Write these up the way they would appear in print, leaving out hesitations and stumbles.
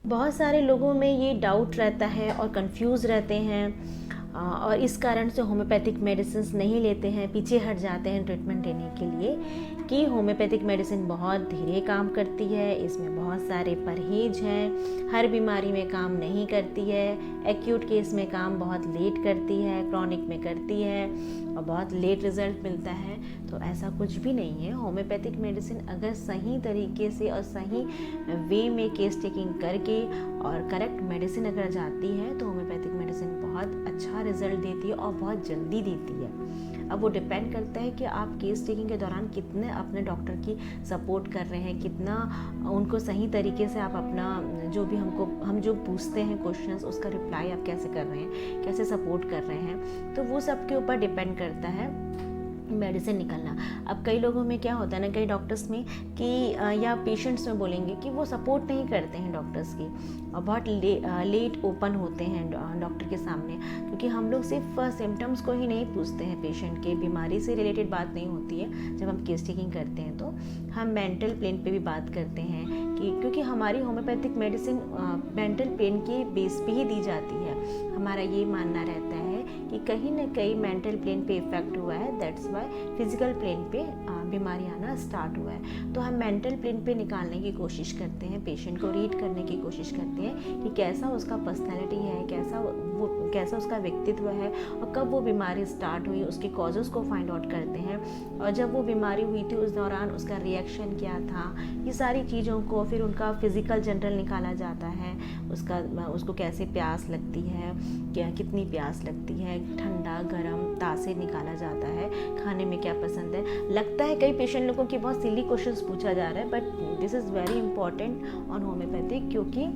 बहुत सारे लोगों में ये डाउट रहता है और कंफ्यूज रहते हैं और इस कारण से होम्योपैथिक मेडिसिन नहीं लेते हैं, पीछे हट जाते हैं ट्रीटमेंट लेने के लिए कि होम्योपैथिक मेडिसिन बहुत धीरे काम करती है, इसमें बहुत सारे परहेज हैं, हर बीमारी में काम नहीं करती है, एक्यूट केस में काम बहुत लेट करती है, क्रॉनिक में करती है और बहुत लेट रिजल्ट मिलता है। तो ऐसा कुछ भी नहीं है। होम्योपैथिक मेडिसिन अगर सही तरीके से और सही वे में केस टेकिंग करके और करेक्ट मेडिसिन अगर जाती है तो होम्योपैथिक मेडिसिन बहुत अच्छा रिजल्ट देती है और बहुत जल्दी देती है। अब वो डिपेंड करता है कि आप केस टेकिंग के दौरान कितने अपने डॉक्टर की सपोर्ट कर रहे हैं, कितना उनको सही तरीके से आप अपना जो भी हम जो पूछते हैं क्वेश्चंस उसका रिप्लाई आप कैसे कर रहे हैं, कैसे सपोर्ट कर रहे हैं, तो वो सब के ऊपर डिपेंड करता है मेडिसिन निकलना। अब कई लोगों में क्या होता है ना, कई डॉक्टर्स में कि या पेशेंट्स में बोलेंगे कि वो सपोर्ट नहीं करते हैं डॉक्टर्स की और बहुत लेट ओपन होते हैं डॉक्टर के सामने, क्योंकि हम लोग सिर्फ सिम्टम्स को ही नहीं पूछते हैं, पेशेंट के बीमारी से रिलेटेड बात नहीं होती है। जब हम केस टेकिंग करते हैं तो हम मेंटल प्लेन पे भी बात करते हैं कि क्योंकि हमारी होम्योपैथिक मेडिसिन मेंटल प्लेन के बेस पे ही दी जाती है। हमारा ये मानना रहता है कि कहीं ना कहीं मेंटल प्लेन पे इफेक्ट हुआ है, दैट्स वाई फिजिकल प्लेन पे बीमारी आना स्टार्ट हुआ है। तो हम मेंटल प्लेन पे निकालने की कोशिश करते हैं, पेशेंट को रीड करने की कोशिश करते हैं कि कैसा उसका पर्सनैलिटी है, कैसा उसका व्यक्तित्व है और कब वो बीमारी स्टार्ट हुई, उसके कॉजेज़ को फाइंड आउट करते हैं और जब वो बीमारी हुई थी उस दौरान उसका रिएक्शन क्या था, ये सारी चीज़ों को फिर उनका फिजिकल जनरल निकाला जाता है। उसको कैसे प्यास लगती है, कितनी प्यास लगती है, ठंडा गर्म तासे निकाला जाता है, खाने में क्या पसंद है। लगता है कई पेशेंट लोगों की बहुत सिली क्वेश्चंस पूछा जा रहा है, but this is very important on homeopathic, क्योंकि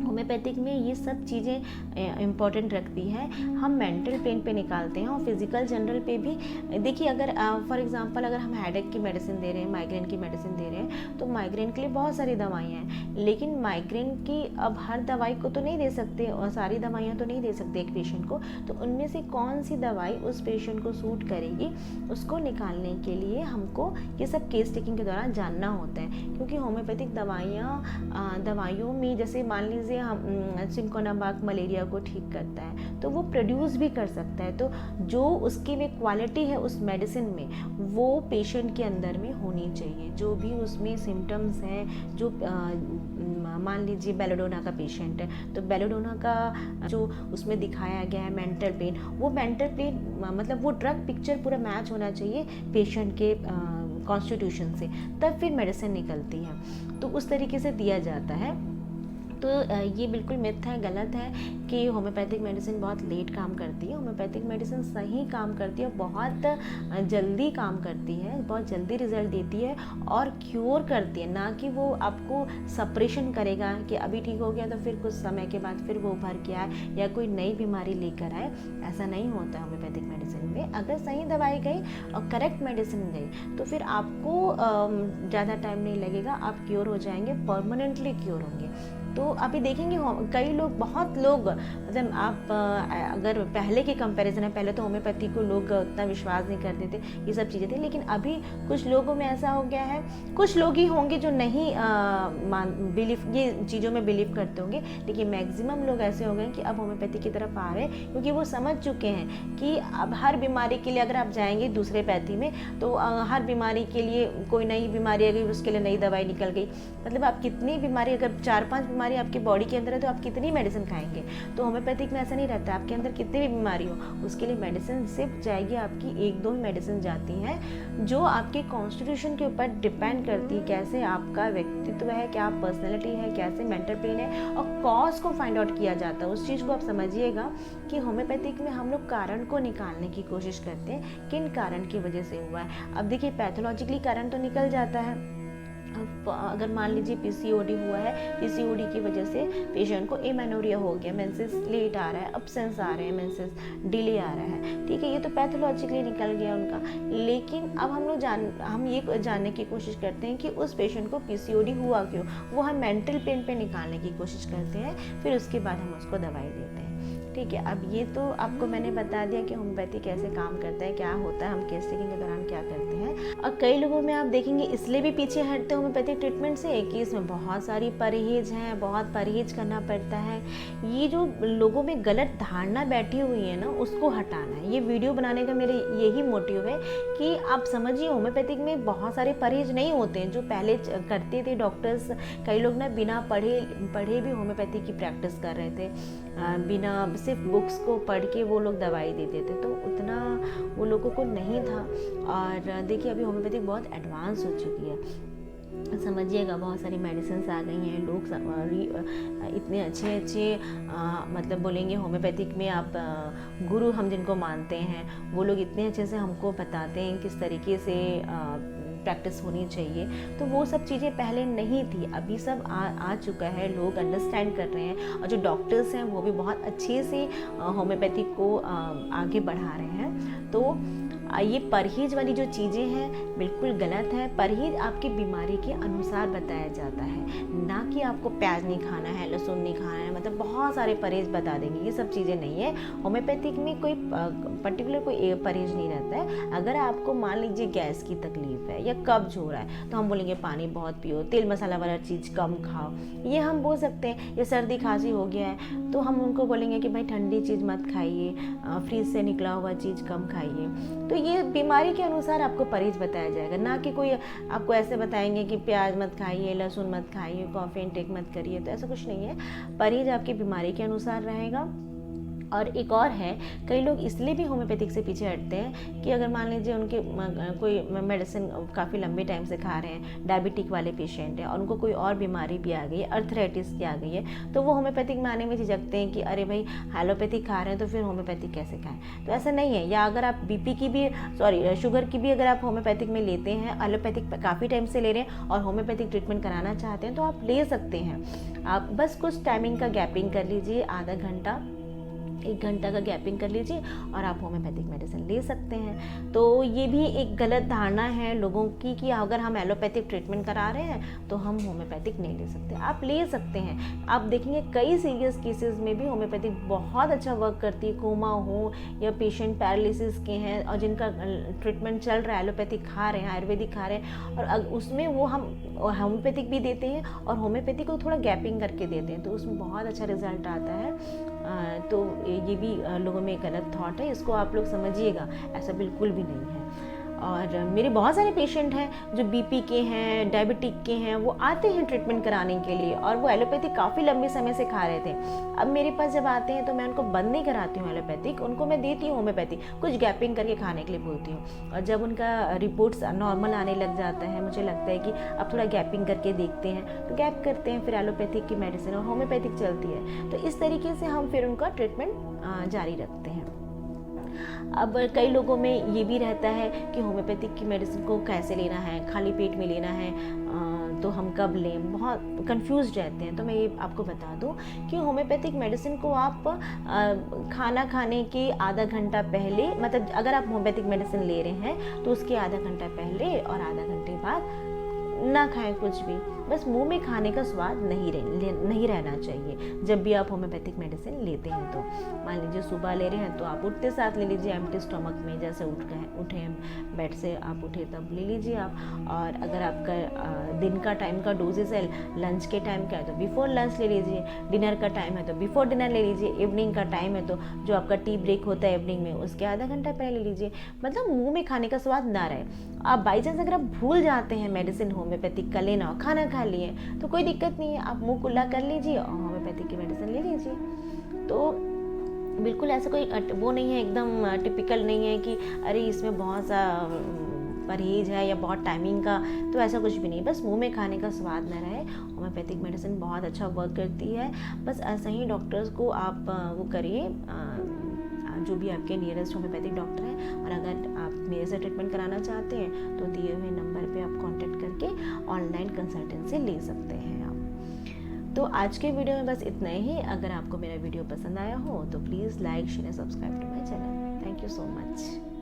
होम्योपैथिक में ये सब चीज़ें इम्पॉर्टेंट रखती है। हम मेंटल पेन पे निकालते हैं और फिजिकल जनरल पे भी। देखिए अगर फॉर एग्जांपल अगर हम हेडेक की मेडिसिन दे रहे हैं, माइग्रेन की मेडिसिन दे रहे हैं, तो माइग्रेन के लिए बहुत सारी दवाइयाँ हैं, लेकिन माइग्रेन की अब हर दवाई को तो नहीं दे सकते और सारी दवाइयाँ तो नहीं दे सकते एक पेशेंट को, तो उनमें से कौन सी दवाई उस पेशेंट को सूट करेगी उसको निकालने के लिए हमको ये सब केस टेकिंग के दौरान जानना होता है। क्योंकि होम्योपैथिक दवाइयों में जैसे मान लीजिए हम सिंकोनाबाक मलेरिया को ठीक करता है तो वो प्रोड्यूस भी कर सकता है, तो जो उसकी में क्वालिटी है उस मेडिसिन में वो पेशेंट के अंदर में होनी चाहिए। जो भी उसमें सिम्टम्स हैं, जो मान लीजिए बेलोडोना का पेशेंट है तो बेलोडोना का जो उसमें दिखाया गया है मेंटल पेन, वो मेंटल पेन मतलब वो ड्रग पिक्चर पूरा मैच होना चाहिए पेशेंट के कॉन्स्टिट्यूशन से, तब फिर मेडिसिन निकलती है। तो उस तरीके से दिया जाता है। तो ये बिल्कुल मिथ है, गलत है कि होम्योपैथिक मेडिसिन बहुत लेट काम करती है। होम्योपैथिक मेडिसिन सही काम करती है, बहुत जल्दी काम करती है, बहुत जल्दी रिजल्ट देती है और क्योर करती है, ना कि वो आपको सप्रेशन करेगा कि अभी ठीक हो गया तो फिर कुछ समय के बाद फिर वो उभर के आए या कोई नई बीमारी लेकर आए। ऐसा नहीं होता है होम्योपैथिक मेडिसिन में। अगर सही दवाई गई और करेक्ट मेडिसिन गई तो फिर आपको ज़्यादा टाइम नहीं लगेगा, आप क्योर हो जाएंगे, परमानेंटली क्योर होंगे। तो अभी देखेंगे कई लोग, बहुत लोग, मतलब आप अगर पहले के कंपैरिजन है, पहले तो होम्योपैथी को लोग उतना विश्वास नहीं करते थे, ये सब चीज़ें थी, लेकिन अभी कुछ लोगों में ऐसा हो गया है, कुछ लोग ही होंगे जो नहीं ये चीज़ों में बिलीव करते होंगे, लेकिन मैक्सिमम लोग ऐसे हो गए कि अब होम्योपैथी की तरफ आ रहे हैं, क्योंकि वो समझ चुके हैं कि अब हर बीमारी के लिए अगर आप जाएंगे दूसरे पैथी में तो हर बीमारी के लिए कोई नई बीमारी आ गई, उसके लिए नई दवाई निकल गई। मतलब आप कितनी बीमारी, अगर 4-5 बीमारी आपकी बॉडी के अंदर है तो आप कितनी मेडिसिन खाएंगे। तो होम्योपैथिक में ऐसा नहीं रहता, आपके अंदर कितनी भी बीमारी हो उसके लिए मेडिसिन सिर्फ जाएगी, आपकी 1-2 मेडिसिन जाती हैं जो आपके कॉन्स्टिट्यूशन के ऊपर डिपेंड करती है, कैसे आपका व्यक्तित्व है, क्या पर्सनैलिटी है, कैसे मेंटल पेन है, और कॉज को फाइंड आउट किया जाता है। उस चीज़ को आप समझिएगा कि होम्योपैथिक में हम लोग कारण को निकालने की कोशिश करते हैं, किन कारण की वजह से हुआ है। अब देखिए पैथोलॉजिकली कारण तो निकल जाता है। अगर मान लीजिए पीसीओडी हुआ है, पीसीओडी की वजह से पेशेंट को एमेनोरिया हो गया, मेंसेस लेट आ रहा है, अब्सेंस आ रहे हैं, मेंसेस डिले आ रहा है, ठीक है, ये तो पैथोलॉजिकली निकल गया उनका। लेकिन अब हम ये जानने की कोशिश करते हैं कि उस पेशेंट को पीसीओडी हुआ क्यों, वो हम मेंटल पेन पे निकालने की कोशिश करते हैं, फिर उसके बाद हम उसको दवाई देते हैं। ठीक है, अब ये तो आपको मैंने बता दिया कि होम्योपैथी कैसे काम करता है, क्या होता है, हम केस टेकिंग के दौरान क्या करते हैं। और कई लोगों में आप देखेंगे इसलिए भी पीछे हटते हैं होम्योपैथिक ट्रीटमेंट से कि इसमें बहुत सारी परहेज हैं, बहुत परहेज करना पड़ता है। ये जो लोगों में गलत धारणा बैठी हुई है ना, उसको हटाना है। ये वीडियो बनाने का मेरे यही मोटिव है कि आप समझिए होम्योपैथिक में बहुत सारे परहेज नहीं होते हैं जो पहले करते थे डॉक्टर्स। कई लोग ना बिना पढ़े भी होम्योपैथी की प्रैक्टिस कर रहे थे, बिना सिर्फ बुक्स को पढ़ के वो लोग दवाई देते थे, तो उतना वो लोगों को नहीं था। और देखिए अभी होम्योपैथिक बहुत एडवांस हो चुकी है, समझिएगा बहुत सारी मेडिसिन आ गई हैं। लोग इतने अच्छे मतलब बोलेंगे होम्योपैथिक में आप गुरु हम जिनको मानते हैं वो लोग इतने अच्छे से हमको बताते हैं किस तरीके से प्रैक्टिस होनी चाहिए। तो वो सब चीज़ें पहले नहीं थी, अभी सब आ चुका है, लोग अंडरस्टैंड कर रहे हैं और जो डॉक्टर्स हैं वो भी बहुत अच्छे से होम्योपैथिक को आगे बढ़ा रहे हैं। तो ये परहेज वाली जो चीज़ें हैं बिल्कुल गलत है। परहेज आपकी बीमारी के अनुसार बताया जाता है, ना कि आपको प्याज नहीं खाना है, लहसुन नहीं खाना है, मतलब बहुत सारे परहेज बता देंगे, ये सब चीज़ें नहीं है। होम्योपैथिक में कोई पर्टिकुलर कोई परहेज नहीं रहता है। अगर आपको मान लीजिए गैस की तकलीफ है या कब्ज हो रहा है तो हम बोलेंगे पानी बहुत पियो, तेल मसाला वाला चीज़ कम खाओ, ये हम बोल सकते हैं। या सर्दी खांसी हो गया है तो हम उनको बोलेंगे कि भाई ठंडी चीज़ मत खाइए, फ्रिज से निकला हुआ चीज़ कम खाइए। तो ये बीमारी के अनुसार आपको परहेज बताया जाएगा, ना कि कोई आपको ऐसे बताएंगे कि प्याज मत खाइए, लहसुन मत खाइए, कॉफ़ी इनटेक मत करिए। तो ऐसा कुछ नहीं है, परहेज आपकी बीमारी के अनुसार रहेगा। और एक और है, कई लोग इसलिए भी होम्योपैथिक से पीछे हटते हैं कि अगर मान लीजिए उनके कोई मेडिसिन काफ़ी लंबे टाइम से खा रहे हैं, डायबिटिक वाले पेशेंट हैं और उनको कोई और बीमारी भी आ गई है, अर्थराइटिस की आ गई है, तो वो होम्योपैथिक में आने में झिझकते हैं कि अरे भाई एलोपैथिक खा रहे हैं तो फिर होम्योपैथिक कैसे खाएं। तो ऐसा नहीं है। या अगर आप बीपी की भी शुगर की भी अगर आप होम्योपैथिक में लेते हैं, एलोपैथिक काफ़ी टाइम से ले रहे हैं और होम्योपैथिक ट्रीटमेंट कराना चाहते हैं तो आप ले सकते हैं। आप बस कुछ टाइमिंग का गैपिंग कर लीजिए, आधा घंटा 1 घंटा का गैपिंग कर लीजिए और आप होम्योपैथिक मेडिसिन ले सकते हैं। तो ये भी एक गलत धारणा है लोगों की कि अगर हम एलोपैथिक ट्रीटमेंट करा रहे हैं तो हम होम्योपैथिक नहीं ले सकते। आप ले सकते हैं। आप देखेंगे कई सीरियस केसेस में भी होम्योपैथिक बहुत अच्छा वर्क करती है। कोमा हो या पेशेंट पैरालिसिस के हैं और जिनका ट्रीटमेंट चल रहा है, एलोपैथिक खा रहे हैं, आयुर्वेदिक खा रहे हैं, और उसमें वो हम होम्योपैथिक भी देते हैं और होम्योपैथिक को थोड़ा गैपिंग करके देते हैं, तो उसमें बहुत अच्छा रिजल्ट आता है। तो ये भी लोगों में गलत थॉट है, इसको आप लोग समझिएगा, ऐसा बिल्कुल भी नहीं है। और मेरे बहुत सारे पेशेंट हैं जो बीपी के हैं, डायबिटिक के हैं, वो आते हैं ट्रीटमेंट कराने के लिए और वो एलोपैथिक काफ़ी लंबे समय से खा रहे थे। अब मेरे पास जब आते हैं तो मैं उनको बंद नहीं कराती हूँ एलोपैथिक, उनको मैं देती हूँ होम्योपैथिक, कुछ गैपिंग करके खाने के लिए बोलती हूँ। और जब उनका रिपोर्ट्स नॉर्मल आने लग जाता है, मुझे लगता है कि अब थोड़ा गैपिंग करके देखते हैं, तो गैप करते हैं, फिर एलोपैथिक की मेडिसिन और होम्योपैथिक चलती है। तो इस तरीके से हम फिर उनका ट्रीटमेंट जारी रखते हैं। अब कई लोगों में ये भी रहता है कि होम्योपैथिक की मेडिसिन को कैसे लेना है, खाली पेट में लेना है तो हम कब लें, बहुत कंफ्यूज रहते हैं। तो मैं ये आपको बता दूं कि होम्योपैथिक मेडिसिन को आप खाना खाने के आधा घंटा पहले, मतलब अगर आप होम्योपैथिक मेडिसिन ले रहे हैं तो उसके आधा घंटा पहले और आधा घंटे बाद ना खाएं कुछ भी, बस मुंह में खाने का स्वाद नहीं रहना चाहिए जब भी आप होम्योपैथिक मेडिसिन लेते हैं। तो मान लीजिए सुबह ले रहे हैं तो आप उठते साथ ले लीजिए, एम्प्टी स्टमक में, जैसे उठे बेड से आप उठे तब ले लीजिए आप। और अगर आपका दिन का टाइम का डोजेस है, लंच के टाइम का है तो बिफोर लंच ले लीजिए, डिनर का टाइम है तो बिफोर डिनर ले लीजिए, इवनिंग का टाइम है तो जो आपका टी ब्रेक होता है इवनिंग में उसके आधा घंटा पहले ले लीजिए, मतलब मुँह में खाने का स्वाद ना रहे। आप बाई चांस अगर आप भूल जाते हैं मेडिसिन होम्योपैथिक का लेना और खाना खा लिए तो कोई दिक्कत नहीं है, आप मुंह कुल्ला कर लीजिए और होम्योपैथिक की मेडिसिन ले लीजिए। तो बिल्कुल ऐसा कोई वो नहीं है, एकदम टिपिकल नहीं है कि अरे इसमें बहुत सा परहेज है या बहुत टाइमिंग का, तो ऐसा कुछ भी नहीं। बस मुंह में खाने का स्वाद न रहे। होम्योपैथिक मेडिसिन बहुत अच्छा वर्क करती है। बस ऐसा ही डॉक्टर्स को आप वो करिए, जो भी आपके नियरेस्ट होम्योपैथिक डॉक्टर हैं। और अगर आप मेरे से ट्रीटमेंट कराना चाहते हैं तो दिए हुए नंबर पे आप कांटेक्ट करके ऑनलाइन कंसल्टेंसी ले सकते हैं आप। तो आज के वीडियो में बस इतना ही। अगर आपको मेरा वीडियो पसंद आया हो तो please like, share, subscribe to my channel. Thank you so much.